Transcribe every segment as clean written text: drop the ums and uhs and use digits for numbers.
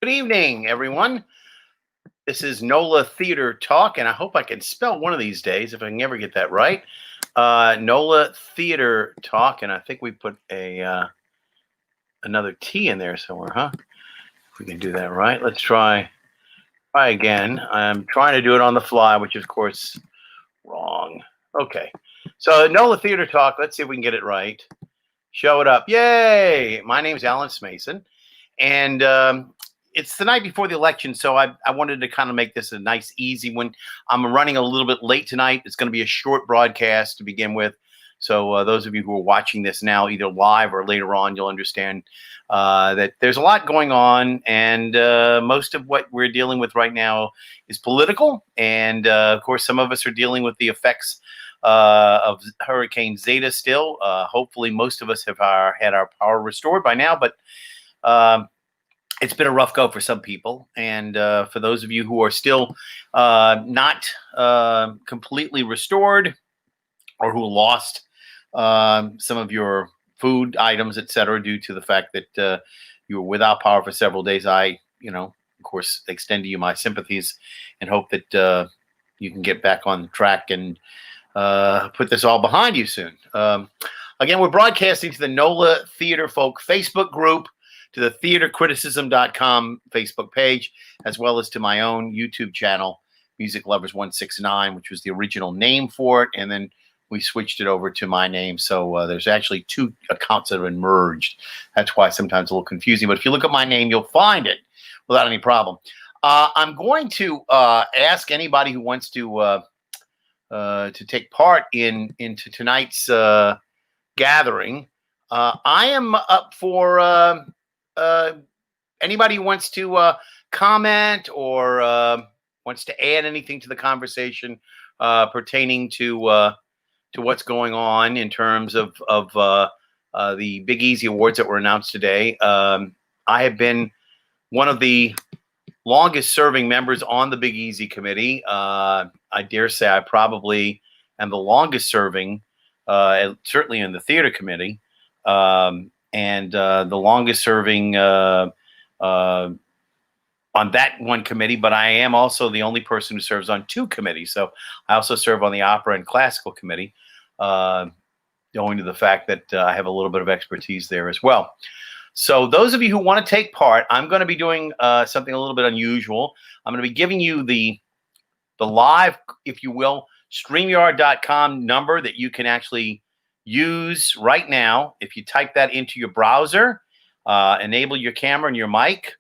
Good evening, everyone. This is NOLA Theater Talk, and I hope I can spell one of these days if I can ever get that right. NOLA Theater Talk, and I think we put another T in there somewhere, huh? If we can do that right, let's try again. I'm trying to do it on the fly, which is, of course, wrong. Okay, so NOLA Theater Talk. Let's see if we can get it right. Show it up! Yay! My name's Alan Smason, and it's the night before the election, so I wanted to kind of make this a nice, easy one. I'm running a little bit late tonight. It's going to be a short broadcast to begin with. So those of you who are watching this now, either live or later on, you'll understand that there's a lot going on, and most of what we're dealing with right now is political. And of course, some of us are dealing with the effects of Hurricane Zeta still. Hopefully, most of us have had our power restored by now, but it's been a rough go for some people. And for those of you who are still not completely restored or who lost some of your food items, et cetera, due to the fact that you were without power for several days, I, of course, extend to you my sympathies and hope that you can get back on track and put this all behind you soon. Again, we're broadcasting to the NOLA Theater Folk Facebook group, to the theatercriticism.com Facebook page, as well as to my own YouTube channel, Music Lovers 169, which was the original name for it. And then we switched it over to my name. So there's actually two accounts that have been merged. That's why sometimes it's a little confusing. But if you look at my name, you'll find it without any problem. I'm going to ask anybody who wants to take part into tonight's gathering. I am up for anybody who wants to comment or wants to add anything to the conversation pertaining to what's going on in terms of the Big Easy Awards that were announced today. I have been one of the longest serving members on the Big Easy committee. I dare say I probably am the longest serving, certainly in the theater committee. And the longest serving on that one committee, but I am also the only person who serves on two committees. So I also serve on the opera and classical committee, owing to the fact that I have a little bit of expertise there as well. So those of you who want to take part, I'm going to be doing something a little bit unusual. I'm going to be giving you the live, if you will, StreamYard.com number that you can actually use right now. If you type that into your browser, enable your camera and your mic,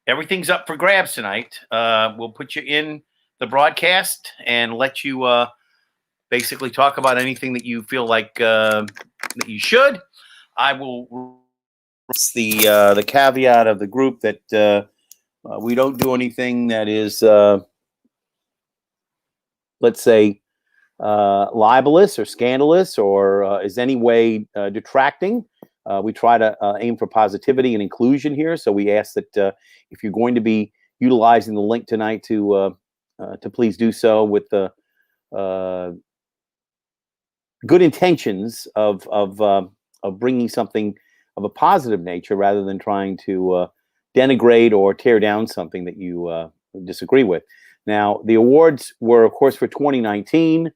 everything's up for grabs tonight. We'll put you in the broadcast and let you basically talk about anything that you feel like that you should. I will the caveat of the group that we don't do anything that is, let's say, libelous or scandalous or is any way detracting. We try to aim for positivity and inclusion here. So we ask that if you're going to be utilizing the link tonight to please do so with the good intentions of bringing something of a positive nature rather than trying to denigrate or tear down something that you disagree with. Now, the awards were, of course, for 2019.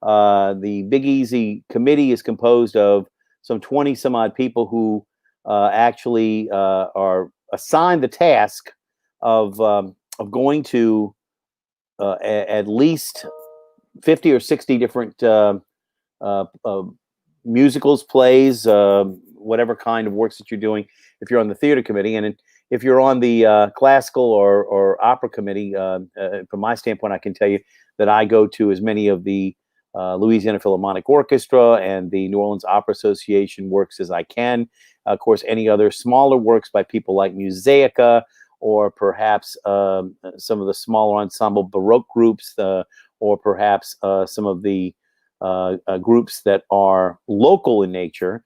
The Big Easy committee is composed of some 20 some odd people who actually are assigned the task of going to at least 50 or 60 different musicals, plays, whatever kind of works that you're doing if you're on the theater committee. And if you're on the classical or opera committee, from my standpoint, I can tell you that I go to as many of the Louisiana Philharmonic Orchestra and the New Orleans Opera Association works as I can. Of course, any other smaller works by people like Musaica or perhaps some of the smaller ensemble Baroque groups, or perhaps some of the groups that are local in nature.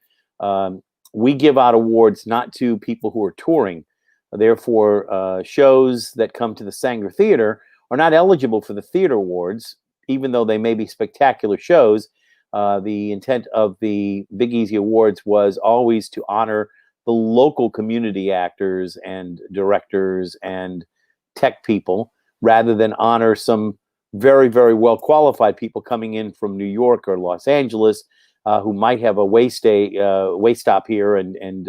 We give out awards not to people who are touring. Therefore, shows that come to the Sanger Theater are not eligible for the theater awards, even though they may be spectacular shows. The intent of the Big Easy Awards was always to honor the local community actors and directors and tech people, rather than honor some very, very well qualified people coming in from New York or Los Angeles, who might have a way stop here and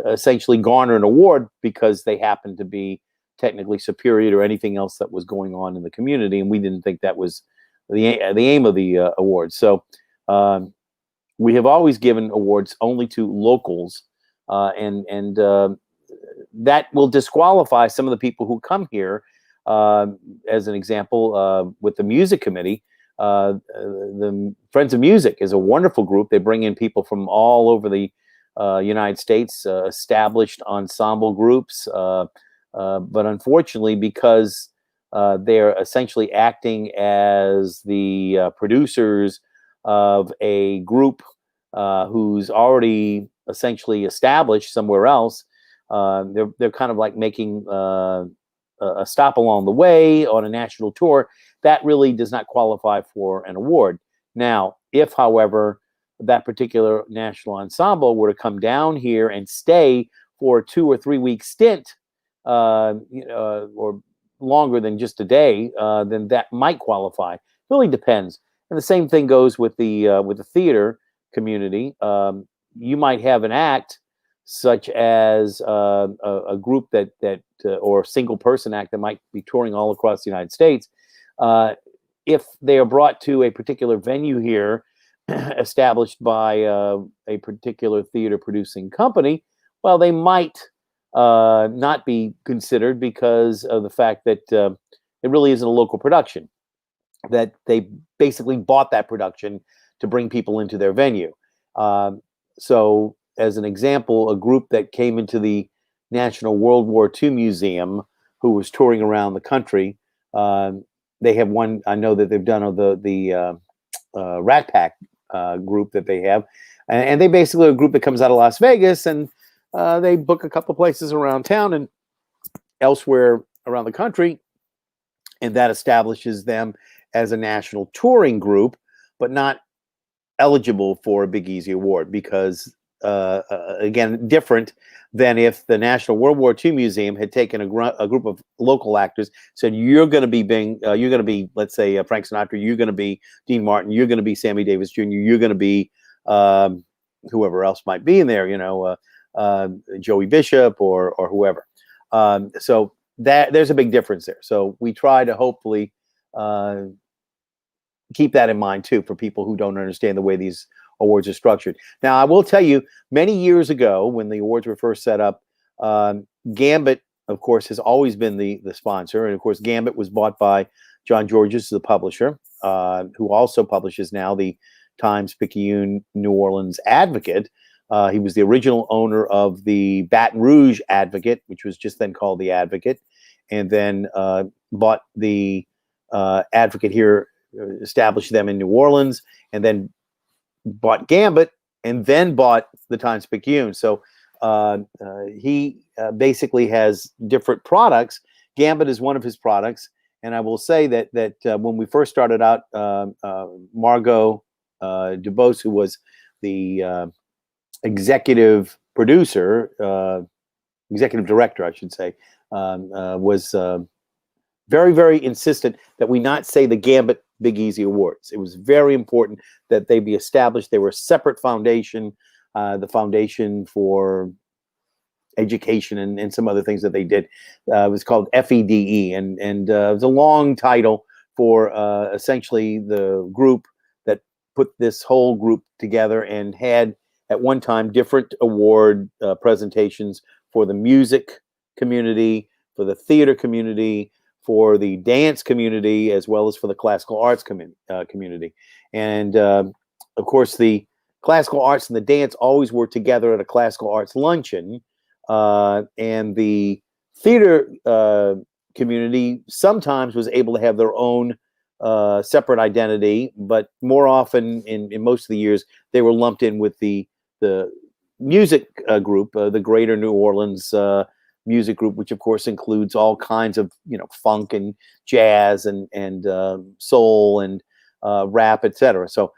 essentially garner an award because they happen to be technically superior to anything else that was going on in the community. And we didn't think that was the aim of the awards. So we have always given awards only to locals, and that will disqualify some of the people who come here. As an example, with the music committee, the Friends of Music is a wonderful group. They bring in people from all over the United States, established ensemble groups. But unfortunately, because they're essentially acting as the producers of a group who's already essentially established somewhere else, they're kind of like making a stop along the way on a national tour. That really does not qualify for an award. Now, if, however, that particular national ensemble were to come down here and stay for a 2 or 3 week stint, or longer than just a day, then that might qualify. It really depends. And the same thing goes with the theater community. You might have an act such as a group that or a single person act that might be touring all across the United States. If they are brought to a particular venue here, established by a particular theater producing company, well, they might not be considered because of the fact that it really isn't a local production, that they basically bought that production to bring people into their venue. So as an example, a group that came into the National World War II Museum, who was touring around the country, they have one, I know that they've done the Rat Pack group that they have. And they basically are a group that comes out of Las Vegas, and they book a couple places around town and elsewhere around the country, and that establishes them as a national touring group, but not eligible for a Big Easy Award because, again, different than if the National World War II Museum had taken a group of local actors, said, you're going to be, let's say, Frank Sinatra, you're going to be Dean Martin, you're going to be Sammy Davis Jr., you're going to be whoever else might be in there, Joey Bishop or whoever. So there's a big difference there. So we try to hopefully keep that in mind too for people who don't understand the way these awards are structured. Now, I will tell you, many years ago when the awards were first set up, Gambit, of course, has always been the sponsor, and of course, Gambit was bought by John Georges, the publisher, who also publishes now the Times-Picayune New Orleans Advocate. He was the original owner of the Baton Rouge Advocate, which was just then called the Advocate, and then bought the Advocate here, established them in New Orleans, and then bought Gambit, and then bought the Times-Picayune. So he basically has different products. Gambit is one of his products, and I will say that when we first started out, Margot Dubose, who was the executive producer, executive director, I should say, was very, very insistent that we not say the Gambit Big Easy Awards. It was very important that they be established. They were a separate foundation, the Foundation for Education and some other things that they did. It was called FEDE, and it was a long title for essentially the group that put this whole group together and had at one time different award presentations for the music community, for the theater community, for the dance community, as well as for the classical arts community. And of course, the classical arts and the dance always were together at a classical arts luncheon. And the theater community sometimes was able to have their own separate identity, but more often, in most of the years, they were lumped in with the music group, the Greater New Orleans music group, which of course includes all kinds of funk and jazz and soul and rap, etc. So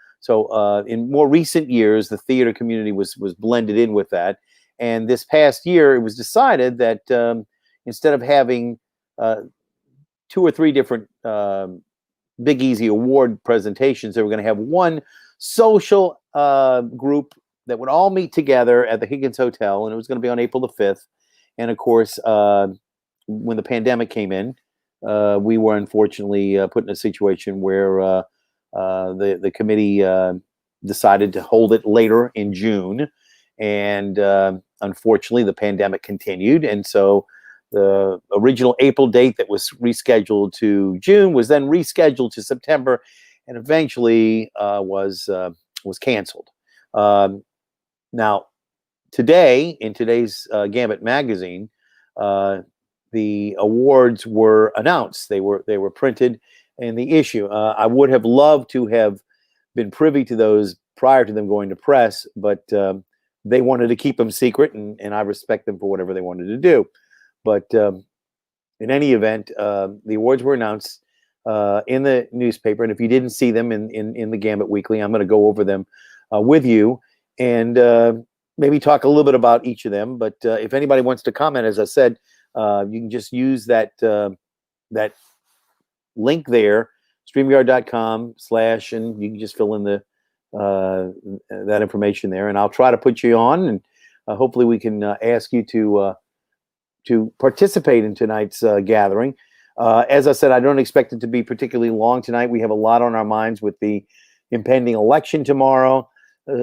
in more recent years, the theater community was blended in with that, And this past year, it was decided that instead of having 2 or 3 different Big Easy Award presentations, they were going to have one social group that would all meet together at the Higgins Hotel, and it was going to be on April the 5th. And of course, when the pandemic came in, we were unfortunately put in a situation where the committee decided to hold it later in June, and unfortunately, the pandemic continued, and so the original April date that was rescheduled to June was then rescheduled to September, and eventually was canceled. Now, today, in today's Gambit magazine, the awards were announced. They were printed in the issue. I would have loved to have been privy to those prior to them going to press, but they wanted to keep them secret, and I respect them for whatever they wanted to do. But in any event, the awards were announced in the newspaper, and if you didn't see them in the Gambit Weekly, I'm going to go over them with you and maybe talk a little bit about each of them. But if anybody wants to comment, as I said, you can just use that link there, StreamYard.com/ and you can just fill in that information there, and I'll try to put you on, and hopefully we can ask you to participate in tonight's gathering. As I said, I don't expect it to be particularly long tonight. We have a lot on our minds with the impending election tomorrow.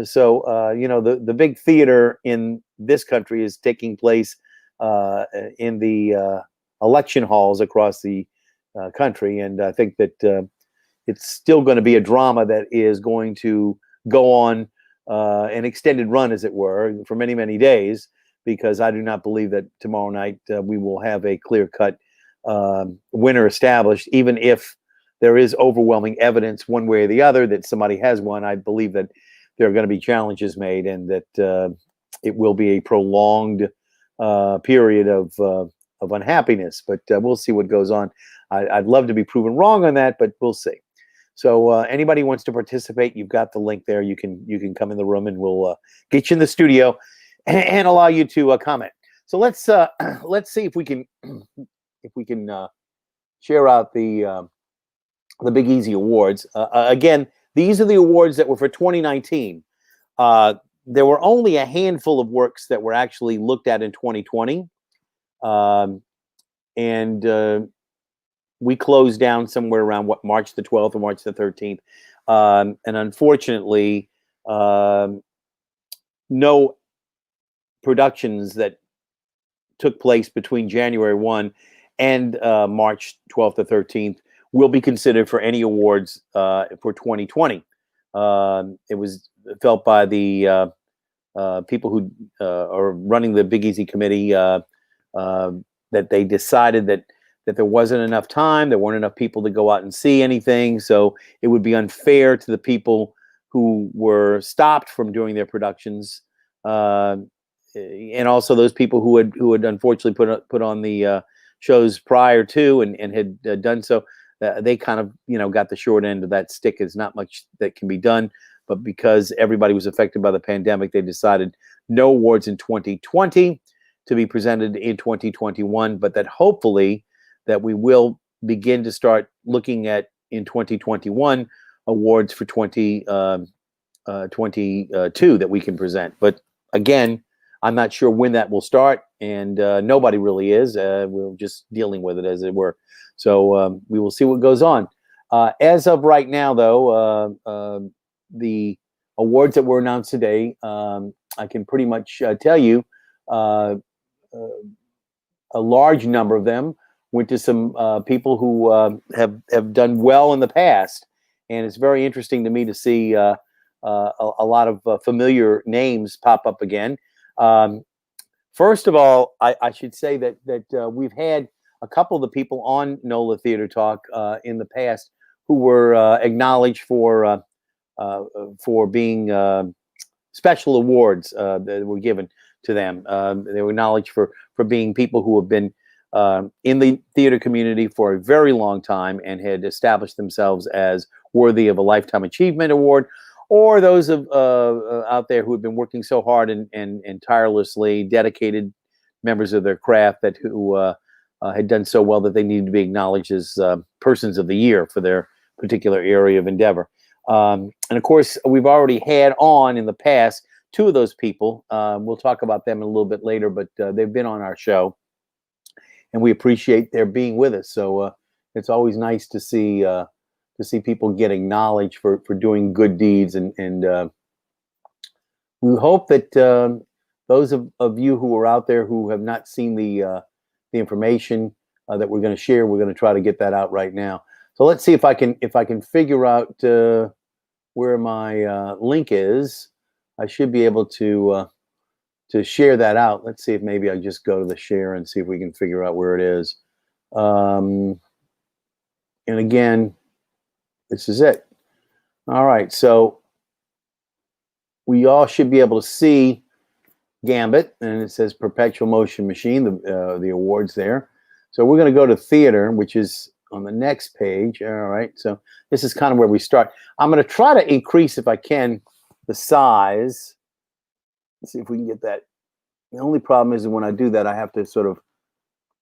So the big theater in this country is taking place in the election halls across the country, and I think that it's still going to be a drama that is going to go on an extended run, as it were, for many, many days, because I do not believe that tomorrow night we will have a clear-cut winner established, even if there is overwhelming evidence one way or the other that somebody has won. I believe that there are going to be challenges made, and that it will be a prolonged period of unhappiness. But we'll see what goes on. I'd love to be proven wrong on that, but we'll see. So anybody who wants to participate, you've got the link there. You can come in the room, and we'll get you in the studio and allow you to comment. So let's see if we can share out the Big Easy Awards. Again, these are the awards that were for 2019. There were only a handful of works that were actually looked at in 2020, and we closed down somewhere around March the 12th or March the 13th, and unfortunately, no productions that took place between January 1 and March 12th or 13th will be considered for any awards for 2020. It was felt by the people who are running the Big Easy Committee that they decided that there wasn't enough time, there weren't enough people to go out and see anything, so it would be unfair to the people who were stopped from doing their productions, and also those people who had unfortunately put on the shows prior to and had done so. They kind of got the short end of that stick. There's not much that can be done, but because everybody was affected by the pandemic, they decided no awards in 2020 to be presented in 2021, but that hopefully that we will begin to start looking at in 2021 awards for 2022 that we can present. But again, I'm not sure when that will start, and nobody really is. We're just dealing with it, as it were. So we will see what goes on. As of right now, though, the awards that were announced today, I can pretty much tell you a large number of them went to some people who have done well in the past. And it's very interesting to me to see a lot of familiar names pop up again. First of all, I should say that we've had a couple of the people on NOLA Theater Talk in the past who were acknowledged for being special awards that were given to them. They were acknowledged for being people who have been in the theater community for a very long time and had established themselves as worthy of a Lifetime Achievement Award, or those of out there who have been working so hard and tirelessly, dedicated members of their craft that who had done so well that they needed to be acknowledged as persons of the year for their particular area of endeavor. And of course, we've already had on in the past two of those people. We'll talk about them a little bit later, but they've been on our show, and we appreciate their being with us. So it's always nice to see people get acknowledged for doing good deeds, and we hope that those of you who are out there who have not seen the information that we're going to share, we're going to try to get that out right now. So let's see if I can figure out where my link is. I should be able to share that out. Let's see if maybe I just go to the share and see if we can figure out where it is. And again, this is it. All right, so we all should be able to see Gambit, and it says Perpetual Motion Machine, the awards there. So we're going to go to theater, which is on the next page. All right, so this is kind of where we start. I'm going to try to increase, if I can, the size. Let's see if we can get that. The only problem is that when I do that, I have to sort of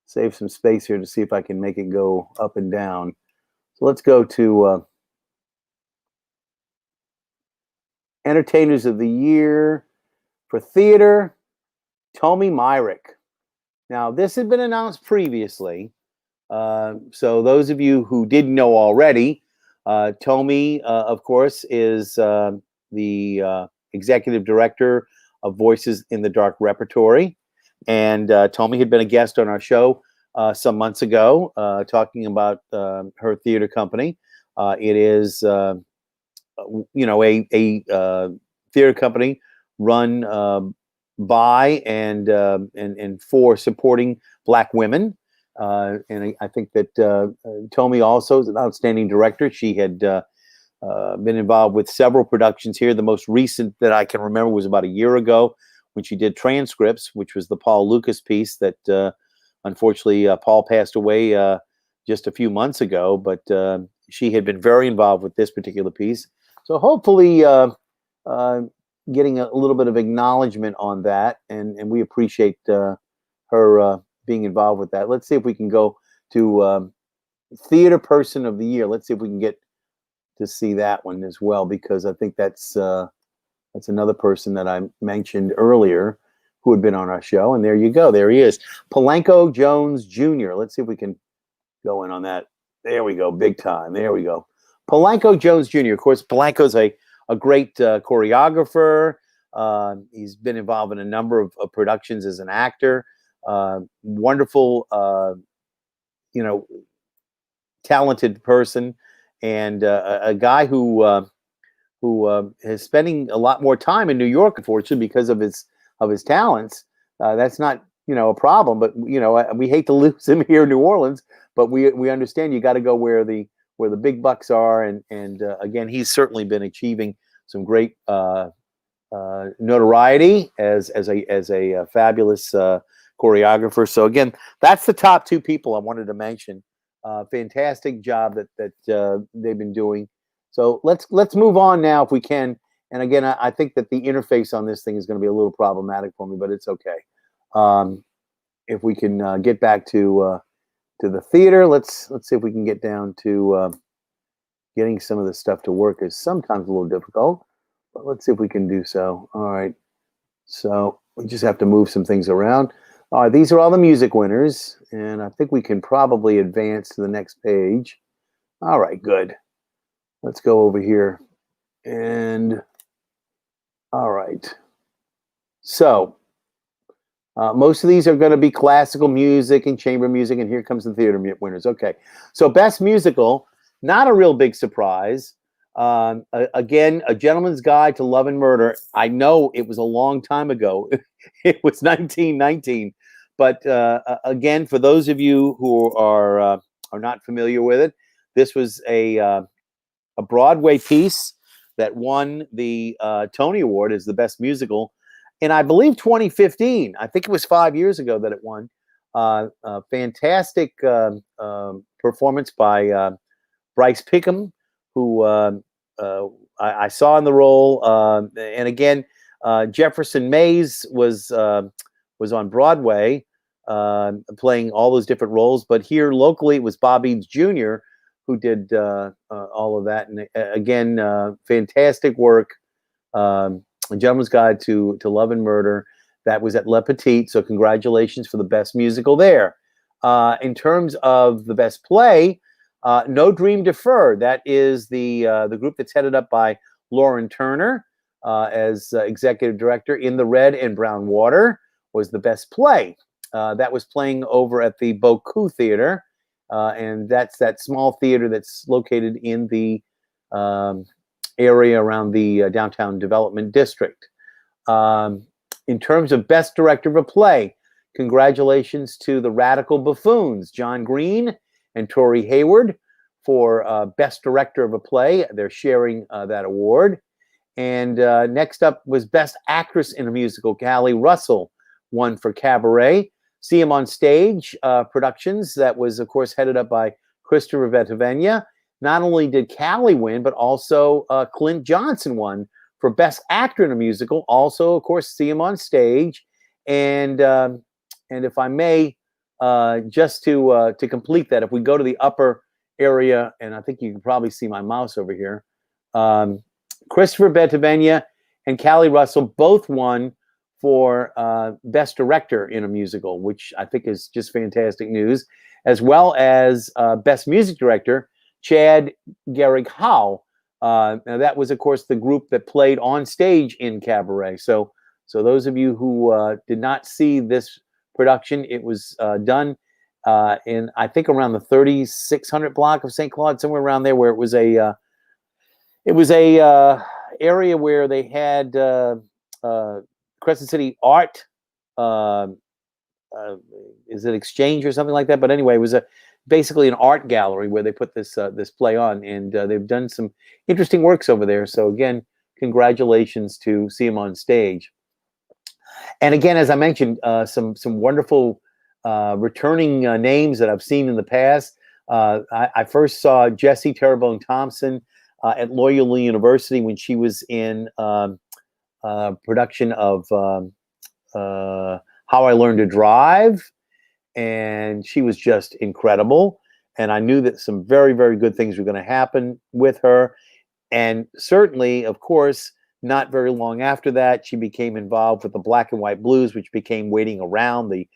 save some space here to see if I can make it go up and down. So let's go to Entertainers of the Year for theater, Tommy Myrick. Now, this had been announced previously. So those of you who didn't know already, Tommy, of course, is the executive director of Voices in the Dark Repertory. And Tommy had been a guest on our show some months ago, talking about her theater company. It is, a theater company run by and for supporting Black women. And I think that Tommy also is an outstanding director. She had been involved with several productions here. The most recent that I can remember was about a year ago when she did Transcripts, which was the Paul Lucas piece that unfortunately Paul passed away just a few months ago. But she had been very involved with this particular piece. So hopefully getting a little bit of acknowledgement on that, and we appreciate her being involved with that. Let's see if we can go to Theater Person of the Year. Let's see if we can get to see that one as well, because I think that's another person that I mentioned earlier who had been on our show. And there you go. There he is. Palenko Jones Jr. Let's see if we can go in on that. There we go. Big time. There we go. Palenko Jones Jr. Of course, Palenko's a great choreographer. He's been involved in a number of productions as an actor. Wonderful, talented person, and a guy who is spending a lot more time in New York, unfortunately, because of his talents. That's not a problem, but we hate to lose him here in New Orleans, but we understand you got to go where the big bucks are, and again, he's certainly been achieving some great notoriety as a fabulous choreographer. So again, that's the top two people I wanted to mention. Fantastic job that they've been doing. So let's move on now if we can. And again, I think that the interface on this thing is going to be a little problematic for me, but it's okay. If we can get back to the theater, let's see if we can get down to getting some of this stuff to work is sometimes a little difficult, but let's see if we can do so. All right. So we just have to move some things around. All right, these are all the music winners, and I think we can probably advance to the next page. All right, good. Let's go over here. And all right. So most of these are going to be classical music and chamber music, and here comes the theater winners. Okay, so best musical, not a real big surprise. Again, A Gentleman's Guide to Love and Murder. I know it was a long time ago. It was 1919. But again, for those of you who are not familiar with it, this was a Broadway piece that won the Tony Award as the best musical in, I believe, 2015. I think it was 5 years ago that it won. Fantastic performance by Bryce Pickham, who I saw in the role. And again, Jefferson Mays was on Broadway, playing all those different roles. But here locally, it was Bob Eads Jr. who did all of that. And again, fantastic work. A Gentleman's Guide to Love and Murder. That was at Le Petit. So congratulations for the best musical there. In terms of the best play, No Dream Deferred. That is the group that's headed up by Lauren Turner as executive director. In the Red and Brown Water was the best play. That was playing over at the Beaucoup Theater, and that's that small theater that's located in the area around the downtown development district. In terms of best director of a play, congratulations to the Radical Buffoons, John Green and Tori Hayward, for best director of a play. They're sharing that award. And next up was best actress in a musical. Callie Russell won for Cabaret. See 'Em on Stage Productions. That was, of course, headed up by Christopher Vetavenia. Not only did Callie win, but also Clint Johnson won for best actor in a musical. Also, of course, See 'Em on Stage. And if I may, just to complete that, if we go to the upper area, and I think you can probably see my mouse over here, Christopher Vetavenia and Callie Russell both won for best director in a musical, which I think is just fantastic news, as well as best music director, Chad Garrick Howe. Now that was, of course, the group that played on stage in Cabaret. So those of you who did not see this production, it was done in, I think, around the 3600 block of St. Claude, somewhere around there, where it was a area where they had Crescent City Art. Is it Exchange or something like that? But anyway, it was basically an art gallery where they put this play on, and they've done some interesting works over there. So again, congratulations to See 'Em on Stage. And again, as I mentioned, some wonderful returning names that I've seen in the past. I first saw Jessie Terrebonne Thompson at Loyola University when she was in production of How I Learned to Drive, and she was just incredible. And I knew that some very, very good things were going to happen with her. And certainly, of course, not very long after that, she became involved with the Black and White Blues, which became Waiting Around, the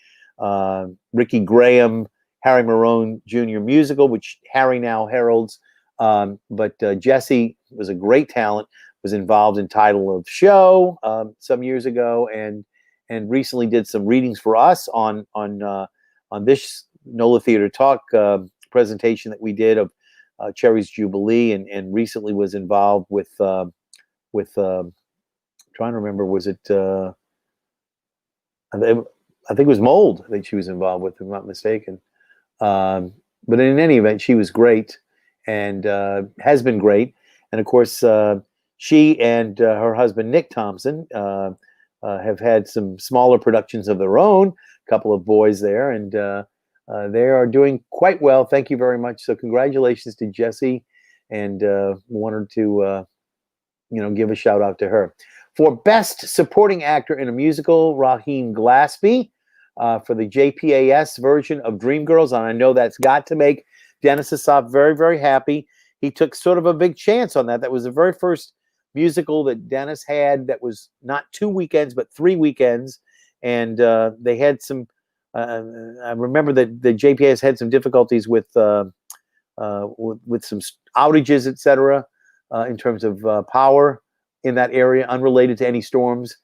Ricky Graham, Harry Marone Jr. musical, which Harry now heralds. But Jessie was a great talent, was involved in Title of Show some years ago, and recently did some readings for us on this NOLA Theater Talk presentation that we did of Cherry's Jubilee, and recently was involved with trying to remember, was it I think it was Mold that she was involved with, if I'm not mistaken. But in any event, she was great, and has been great. And of course, she and her husband Nick Thompson have had some smaller productions of their own, a couple of boys there, and they are doing quite well. Thank you very much. So congratulations to Jessie, and wanted to give a shout out to her. For Best Supporting Actor in a Musical, Raheem Glaspie for the JPAS version of Dreamgirls. And I know that's got to make Dennis Assaf very, very happy. He took sort of a big chance on that. That was the very first musical that Dennis had that was not 2 weekends, but 3 weekends. And they had some, I remember that the JPAS had some difficulties with some outages, etc., in terms of power in that area, unrelated to any storms.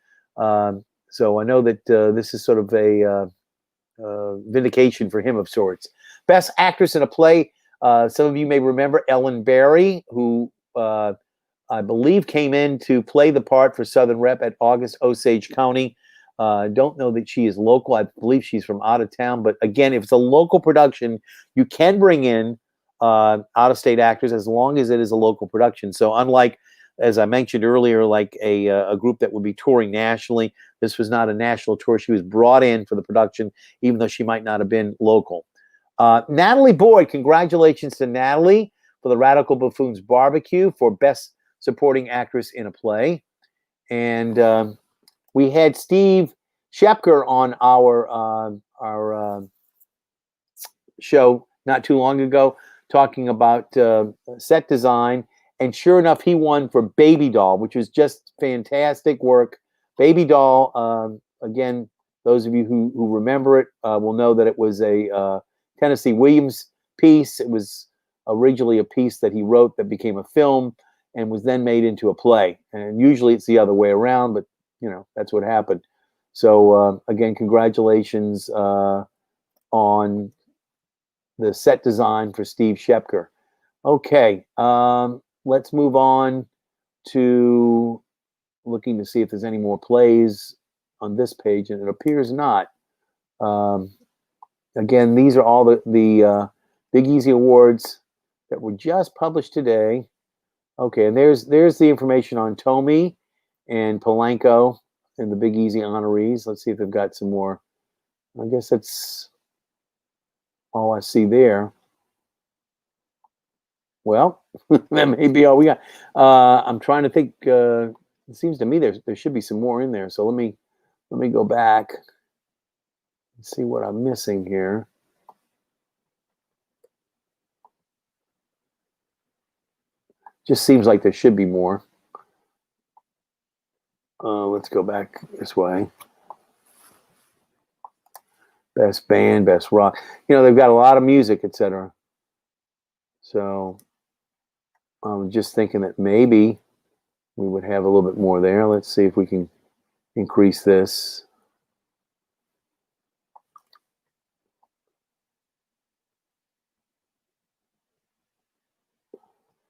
So I know that this is sort of a vindication for him of sorts. Best Actress in a Play. Some of you may remember Ellen Barry, who I believe came in to play the part for Southern Rep at August Osage County. Don't know that she is local. I believe she's from out of town. But again, if it's a local production, you can bring in out-of-state actors as long as it is a local production. So unlike, as I mentioned earlier, like a group that would be touring nationally, this was not a national tour. She was brought in for the production, even though she might not have been local. Natalie Boyd, congratulations to Natalie for the Radical Buffoons Barbecue for Best supporting actress in a play. And we had Steve Shepker on our show not too long ago talking about set design. And sure enough, he won for Baby Doll, which was just fantastic work. Baby Doll, again, those of you who remember it will know that it was a Tennessee Williams piece. It was originally a piece that he wrote that became a film and was then made into a play. And usually it's the other way around, but you know, that's what happened. So again, congratulations on the set design for Steve Shepker. Okay, let's move on to looking to see if there's any more plays on this page, and it appears not. Again, these are all the Big Easy Awards that were just published today. Okay, and there's the information on Tomei and Polanco and the Big Easy honorees. Let's see if they've got some more. I guess that's all I see there. Well, that may be all we got. I'm trying to think. It seems to me there should be some more in there. So let me go back and see what I'm missing here. Just seems like there should be more. Let's go back this way. Best band, best rock. You know, they've got a lot of music, etc. So I'm just thinking that maybe we would have a little bit more there. Let's see if we can increase this.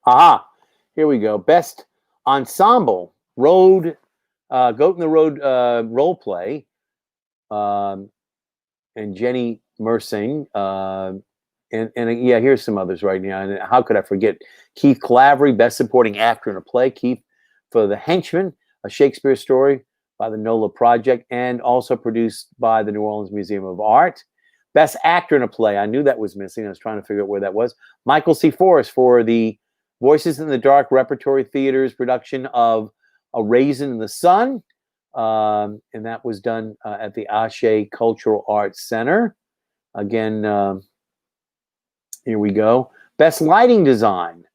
Aha, here we go. Best ensemble, road, Goat in the Road role play. And Jenny Mersing. And yeah, here's some others right now. And how could I forget? Keith Clavery, Best Supporting Actor in a Play. Keith for The Henchman, a Shakespeare story by the NOLA Project, and also produced by the New Orleans Museum of Art. Best Actor in a Play. I knew that was missing. I was trying to figure out where that was. Michael C. Forrest for the Voices in the Dark Repertory Theater's production of A Raisin in the Sun. And that was done at the Ashe Cultural Arts Center. Again, here we go. Best Lighting Design.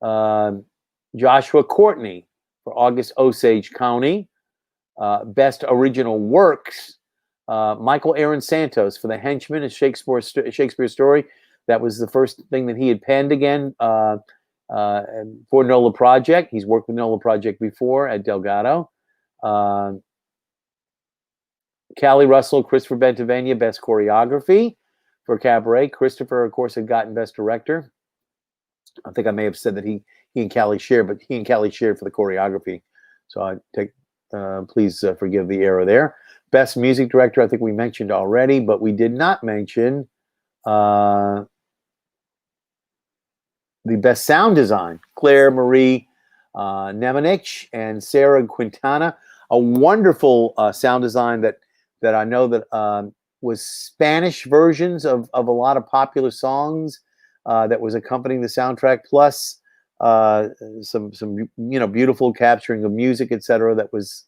Joshua Courtney for August Osage County. Best Original Works. Michael Aaron Santos for The Henchman, a Shakespeare story. That was the first thing that he had penned again for NOLA Project. He's worked with NOLA Project before at Delgado. Callie Russell, Christopher Bentavenia, Best Choreography for Cabaret. Christopher, of course, had gotten Best Director. I think I may have said that he and Callie shared, but he and Callie shared for the choreography. So I take, please forgive the error there. Best Music Director, I think we mentioned already, but we did not mention the Best Sound Design. Claire Marie Nemanich and Sarah Quintana. A wonderful sound design that I know that was Spanish versions of a lot of popular songs that was accompanying the soundtrack, plus some beautiful capturing of music, etc. That was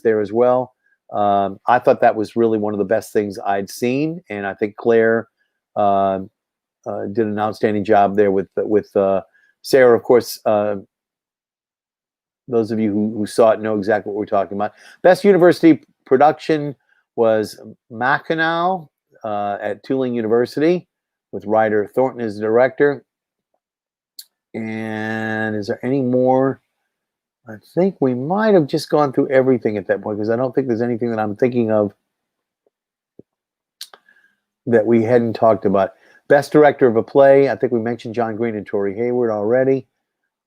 there as well. I thought that was really one of the best things I'd seen, and I think Claire did an outstanding job there with Sarah. Of course, those of you who saw it know exactly what we're talking about. Best University Production was Mackinac at Tulane University with Ryder Thornton as the director. And is there any more? I think we might have just gone through everything at that point, because I don't think there's anything that I'm thinking of that we hadn't talked about. Best Director of a Play, I think we mentioned John Green and Tori Hayward already.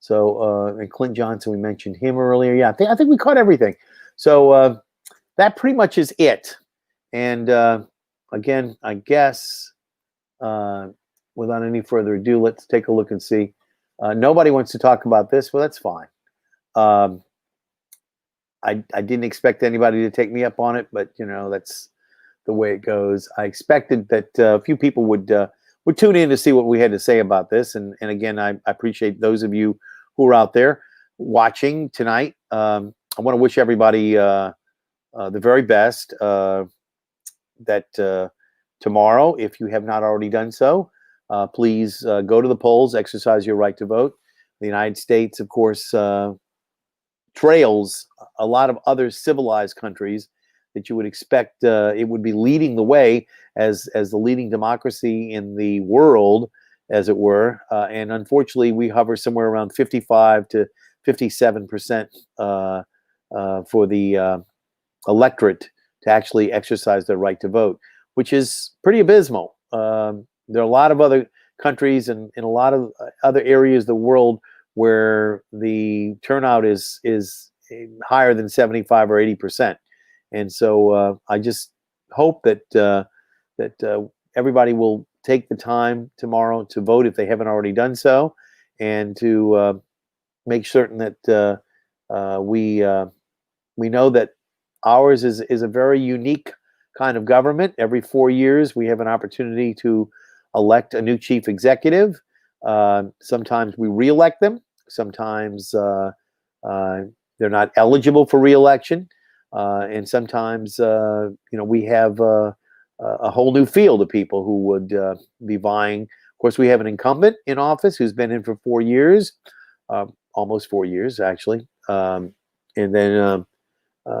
So, and Clint Johnson, we mentioned him earlier. Yeah, I think we caught everything. So that pretty much is it. And again, I guess without any further ado, let's take a look and see. Nobody wants to talk about this. Well, that's fine. I didn't expect anybody to take me up on it, but you know, that's the way it goes. I expected that a few people would tune in to see what we had to say about this. And again, I appreciate those of you who are out there. watching tonight. I want to wish everybody the very best. That tomorrow, if you have not already done so, please go to the polls, exercise your right to vote. The United States, of course, trails a lot of other civilized countries that you would expect it would be leading the way as the leading democracy in the world, as it were. And unfortunately, we hover somewhere around 55 to 57% for the electorate to actually exercise their right to vote, which is pretty abysmal. There are a lot of other countries and in a lot of other areas of the world where the turnout is higher than 75 or 80%. And so I just hope that everybody will take the time tomorrow to vote if they haven't already done so, and to make certain that we know that ours is a very unique kind of government. Every 4 years, we have an opportunity to elect a new chief executive. Sometimes we reelect them. Sometimes they're not eligible for reelection. And sometimes, we have a whole new field of people who would be vying. Of course, we have an incumbent in office who's been in for 4 years, almost 4 years, actually. And then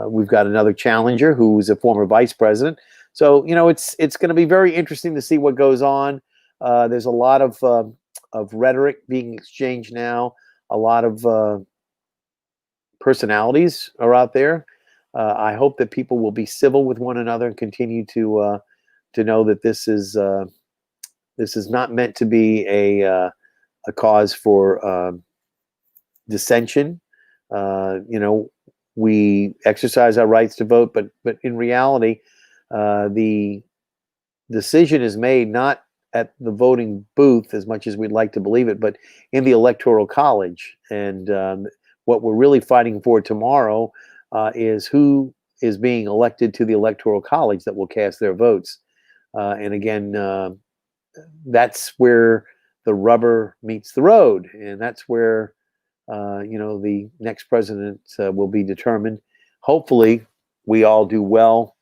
we've got another challenger who's a former vice president. So, it's going to be very interesting to see what goes on. There's a lot of rhetoric being exchanged now. A lot of personalities are out there. I hope that people will be civil with one another and continue to know that this is not meant to be a cause for dissension. We exercise our rights to vote, but in reality, the decision is made not at the voting booth as much as we'd like to believe it, but in the Electoral College. And what we're really fighting for tomorrow is who is being elected to the Electoral College that will cast their votes. And again, that's where the rubber meets the road, and that's where the next president will be determined. Hopefully, we all do well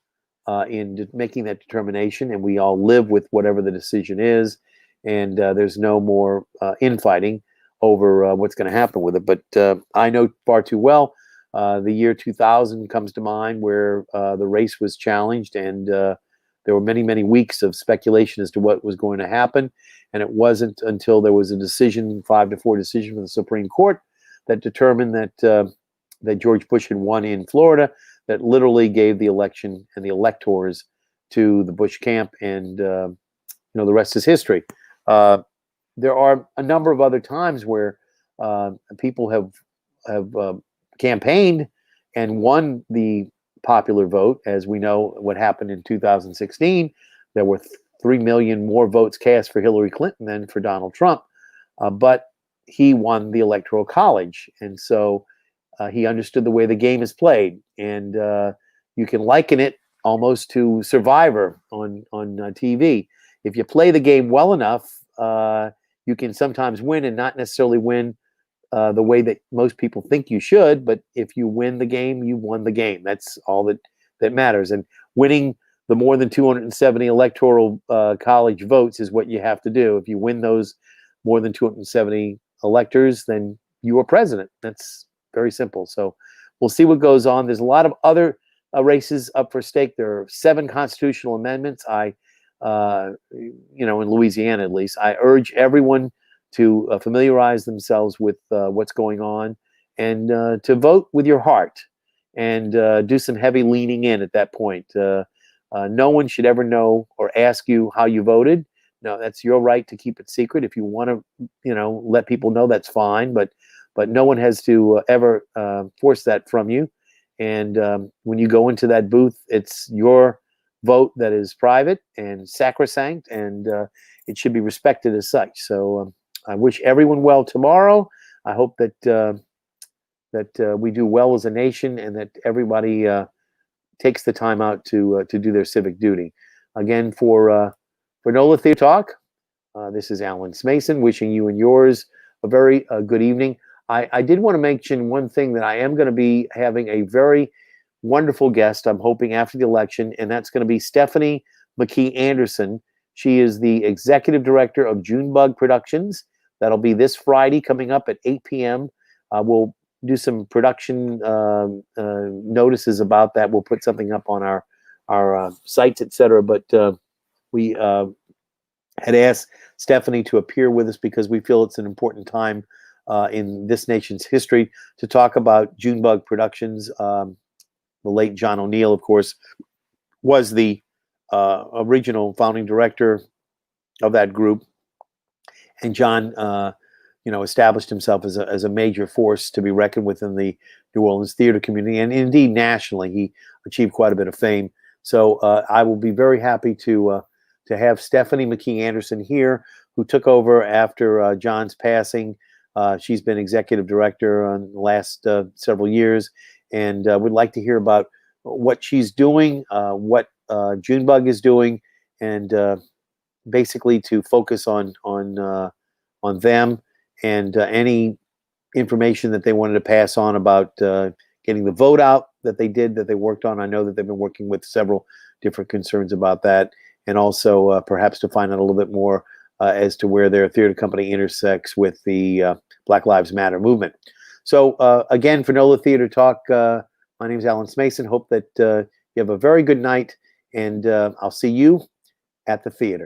in making that determination, and we all live with whatever the decision is, and there's no more infighting over what's going to happen with it. But I know far too well. The year 2000 comes to mind, where the race was challenged, and there were many, many weeks of speculation as to what was going to happen. And it wasn't until there was a decision, 5-4 decision from the Supreme Court, that determined that George Bush had won in Florida, that literally gave the election and the electors to the Bush camp, and the rest is history. There are a number of other times where people have campaigned and won the popular vote. As we know, what happened in 2016, there were 3 million more votes cast for Hillary Clinton than for Donald Trump, but he won the Electoral College, and so he understood the way the game is played. And you can liken it almost to Survivor on TV. If you play the game well enough, you can sometimes win, and not necessarily win the way that most people think you should. But if you win the game, you won the game. That's all that matters. And winning the more than 270 electoral college votes is what you have to do. If you win those more than 270 electors, then you are president. That's very simple. So we'll see what goes on. There's a lot of other races up for stake. There are 7 constitutional amendments. In Louisiana at least, I urge everyone to familiarize themselves with what's going on, and to vote with your heart, and do some heavy leaning in at that point. No one should ever know or ask you how you voted. No, that's your right to keep it secret. If you want to, let people know, that's fine. But no one has to ever force that from you. And when you go into that booth, it's your vote that is private and sacrosanct, and it should be respected as such. So I wish everyone well tomorrow. I hope that we do well as a nation, and that everybody takes the time out to do their civic duty. Again, for NOLA Theater Talk, this is Alan Smason, wishing you and yours a very good evening. I did want to mention one thing, that I am going to be having a very wonderful guest, I'm hoping, after the election, and that's going to be Stephanie McKee Anderson. She is the executive director of Junebug Productions. That'll be this Friday coming up at 8 p.m. We'll do some production notices about that. We'll put something up on our sites, etc. But we had asked Stephanie to appear with us because we feel it's an important time in this nation's history to talk about Junebug Productions. The late John O'Neill, of course, was the original founding director of that group, and John, established himself as a major force to be reckoned with in the New Orleans theater community, and indeed nationally. He achieved quite a bit of fame. So I will be very happy to have Stephanie McKee Anderson here, who took over after John's passing. She's been executive director on the last several years, and would like to hear about what she's doing, what Junebug is doing, and basically to focus on them and any information that they wanted to pass on about getting the vote out that they worked on. I know that they've been working with several different concerns about that, and also perhaps to find out a little bit more as to where their theater company intersects with the Black Lives Matter movement. So again, for NOLA Theater Talk, my name is Alan Smason. Hope that you have a very good night, and I'll see you at the theater.